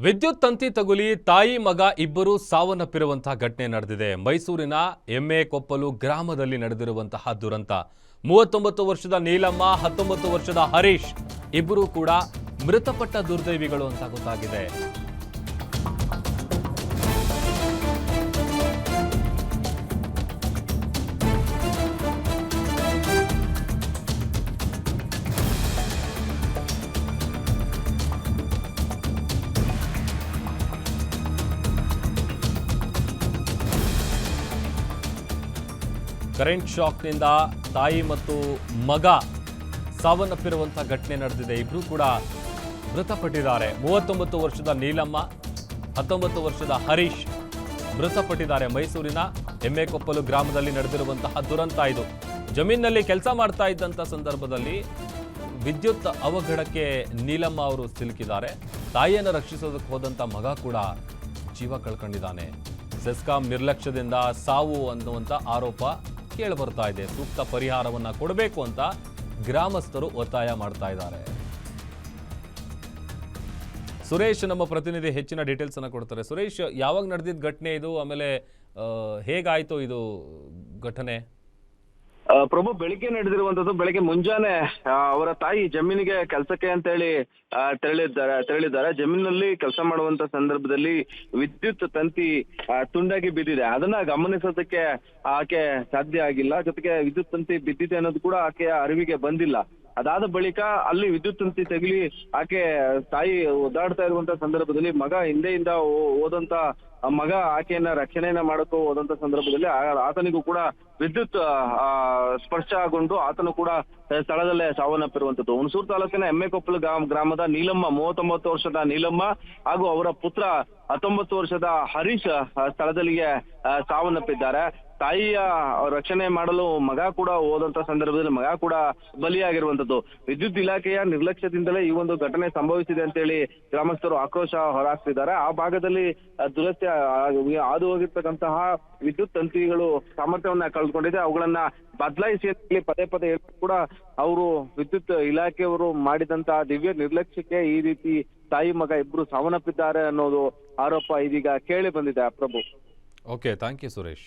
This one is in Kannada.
ವಿದ್ಯುತ್ ತಂತಿ ತಗುಲಿ ತಾಯಿ ಮಗ ಇಬ್ಬರು ಸಾವನ್ನಪ್ಪಿರುವಂತಹ ಘಟನೆ ನಡೆದಿದೆ. ಮೈಸೂರಿನ ಎಮ್ಮೆಕೊಪ್ಪಲು ಗ್ರಾಮದಲ್ಲಿ ನಡೆದಿರುವಂತಹ ದುರಂತ. 39 ವರ್ಷದ ನೀಲಮ್ಮ, 19 ವರ್ಷದ ಹರೀಶ್ ಇಬ್ಬರು ಕೂಡ ಮೃತಪಟ್ಟ ದುರ್ದೈವಿಗಳು ಅಂತ ಗೊತ್ತಾಗಿದೆ. ಕರೆಂಟ್ ಶಾಕ್ನಿಂದ ತಾಯಿ ಮತ್ತು ಮಗ ಸಾವನ್ನಪ್ಪಿರುವಂತಹ ಘಟನೆ ನಡೆದಿದೆ. ಇಬ್ಬರು ಕೂಡ ಮೃತಪಟ್ಟಿದ್ದಾರೆ. 39 ವರ್ಷದ ನೀಲಮ್ಮ, 19 ವರ್ಷದ ಹರೀಶ್ ಮೃತಪಟ್ಟಿದ್ದಾರೆ. ಮೈಸೂರಿನ ಎಮ್ಮೆಕೊಪ್ಪಲು ಗ್ರಾಮದಲ್ಲಿ ನಡೆದಿರುವಂತಹ ದುರಂತ ಇದು. ಜಮೀನಿನಲ್ಲಿ ಕೆಲಸ ಮಾಡ್ತಾ ಇದ್ದಂಥ ಸಂದರ್ಭದಲ್ಲಿ ವಿದ್ಯುತ್ ಅವಘಡಕ್ಕೆ ನೀಲಮ್ಮ ಅವರು ಸಿಲುಕಿದ್ದಾರೆ. ತಾಯಿಯನ್ನು ರಕ್ಷಿಸೋದಕ್ಕೆ ಹೋದಂಥ ಮಗ ಕೂಡ ಜೀವ ಕಳ್ಕೊಂಡಿದ್ದಾನೆ. ಸೆಸ್ಕಾಂ ನಿರ್ಲಕ್ಷ್ಯದಿಂದ ಸಾವು ಅನ್ನುವಂಥ ಆರೋಪ ಕೇಳಿ ಬರ್ತಾ ಇದೆ. ಸೂಕ್ತ ಪರಿಹಾರವನ್ನ ಕೊಡಬೇಕು ಅಂತ ಗ್ರಾಮಸ್ಥರು ಒತ್ತಾಯ ಮಾಡ್ತಾ ಇದ್ದಾರೆ. ಸುರೇಶ್ ನಮ್ಮ ಪ್ರತಿನಿಧಿ ಹೆಚ್ಚಿನ ಡೀಟೇಲ್ಸ್ ಅನ್ನ ಕೊಡ್ತಾರೆ. ಸುರೇಶ್, ಯಾವಾಗ ನಡೆದಿದ್ದ ಘಟನೆ ಇದು? ಆಮೇಲೆ ಹೇಗಾಯ್ತು ಇದು ಘಟನೆ? ಪ್ರಭು, ಬೆಳಿಗ್ಗೆ ನಡೆದಿರುವಂತದ್ದು. ಬೆಳಿಗ್ಗೆ ಮುಂಜಾನೆ ಅವರ ತಾಯಿ ಜಮೀನಿಗೆ ಕೆಲಸಕ್ಕೆ ಅಂತ ಹೇಳಿ ತೆರಳಿದ್ದಾರೆ. ಜಮೀನಿನಲ್ಲಿ ಕೆಲಸ ಮಾಡುವಂತ ಸಂದರ್ಭದಲ್ಲಿ ವಿದ್ಯುತ್ ತಂತಿ ತುಂಡಾಗಿ ಬಿದ್ದಿದೆ. ಅದನ್ನ ಗಮನಿಸೋದಕ್ಕೆ ಆಕೆ ಸಾಧ್ಯ ಆಗಿಲ್ಲ. ಜೊತೆಗೆ ವಿದ್ಯುತ್ ತಂತಿ ಬಿದ್ದಿದೆ ಅನ್ನೋದು ಕೂಡ ಆಕೆಯ ಅರಿವಿಗೆ ಬಂದಿಲ್ಲ. ಅದಾದ ಬಳಿಕ ಅಲ್ಲಿ ವಿದ್ಯುತ್ ತಂತಿ ತಗುಲಿ ಆಕೆ ತಾಯಿ ಒದ್ದಾಡ್ತಾ ಇರುವಂತ ಸಂದರ್ಭದಲ್ಲಿ ಮಗ ಹಿಂದೆಯಿಂದ ಹೋದಂತ ಮಗ ಆಕೆಯನ್ನ ರಕ್ಷಣೆಯನ್ನ ಮಾಡಕ್ಕೂ ಹೋದಂತ ಸಂದರ್ಭದಲ್ಲಿ ಆತನಿಗೂ ಕೂಡ ವಿದ್ಯುತ್ ಸ್ಪರ್ಶಗೊಂಡು ಆತನು ಕೂಡ ಸ್ಥಳದಲ್ಲೇ ಸಾವನ್ನಪ್ಪಿರುವಂತದ್ದು. ಹುಣಸೂರು ತಾಲೂಕಿನ ಎಮ್ಮೆಕೊಪ್ಪಲು ಗ್ರಾಮದ ನೀಲಮ್ಮ, 39 ವರ್ಷದ ನೀಲಮ್ಮ ಹಾಗೂ ಅವರ ಪುತ್ರ 19 ವರ್ಷದ ಹರೀಶ್ ಸ್ಥಳದಲ್ಲಿಯೇ ಸಾವನ್ನಪ್ಪಿದ್ದಾರೆ. ತಾಯಿಯ ರಕ್ಷಣೆ ಮಾಡಲು ಮಗ ಕೂಡ ಹೋದಂತ ಸಂದರ್ಭದಲ್ಲಿ ಮಗ ಕೂಡ ಬಲಿಯಾಗಿರುವಂತದ್ದು. ವಿದ್ಯುತ್ ಇಲಾಖೆಯ ನಿರ್ಲಕ್ಷ್ಯದಿಂದಲೇ ಈ ಒಂದು ಘಟನೆ ಸಂಭವಿಸಿದೆ ಅಂತ ಹೇಳಿ ಗ್ರಾಮಸ್ಥರು ಆಕ್ರೋಶ ಹೊರಹಾಕ್ತಿದ್ದಾರೆ. ಆ ಭಾಗದಲ್ಲಿ ದುರಸ್ತಿ ಹಾದು ಹೋಗಿರ್ತಕ್ಕಂತಹ ವಿದ್ಯುತ್ ತಂತಿಗಳು ಸಾಮರ್ಥ್ಯವನ್ನ ಕಳೆದುಕೊಂಡಿದೆ. ಅವುಗಳನ್ನ ಬದಲಾಯಿಸಿ ಪದೇ ಪದೇ ಕೂಡ ಅವರು ವಿದ್ಯುತ್ ಇಲಾಖೆಯವರು ಮಾಡಿದಂತಹ ದಿವ್ಯ ನಿರ್ಲಕ್ಷ್ಯಕ್ಕೆ ಈ ರೀತಿ ತಾಯಿ ಮಗ ಇಬ್ರು ಸಾವನ್ನಪ್ಪಿದ್ದಾರೆ ಅನ್ನೋದು ಆರೋಪ ಇದೀಗ ಕೇಳಿ ಬಂದಿದೆ. Prabhu. Okay, thank you Suresh.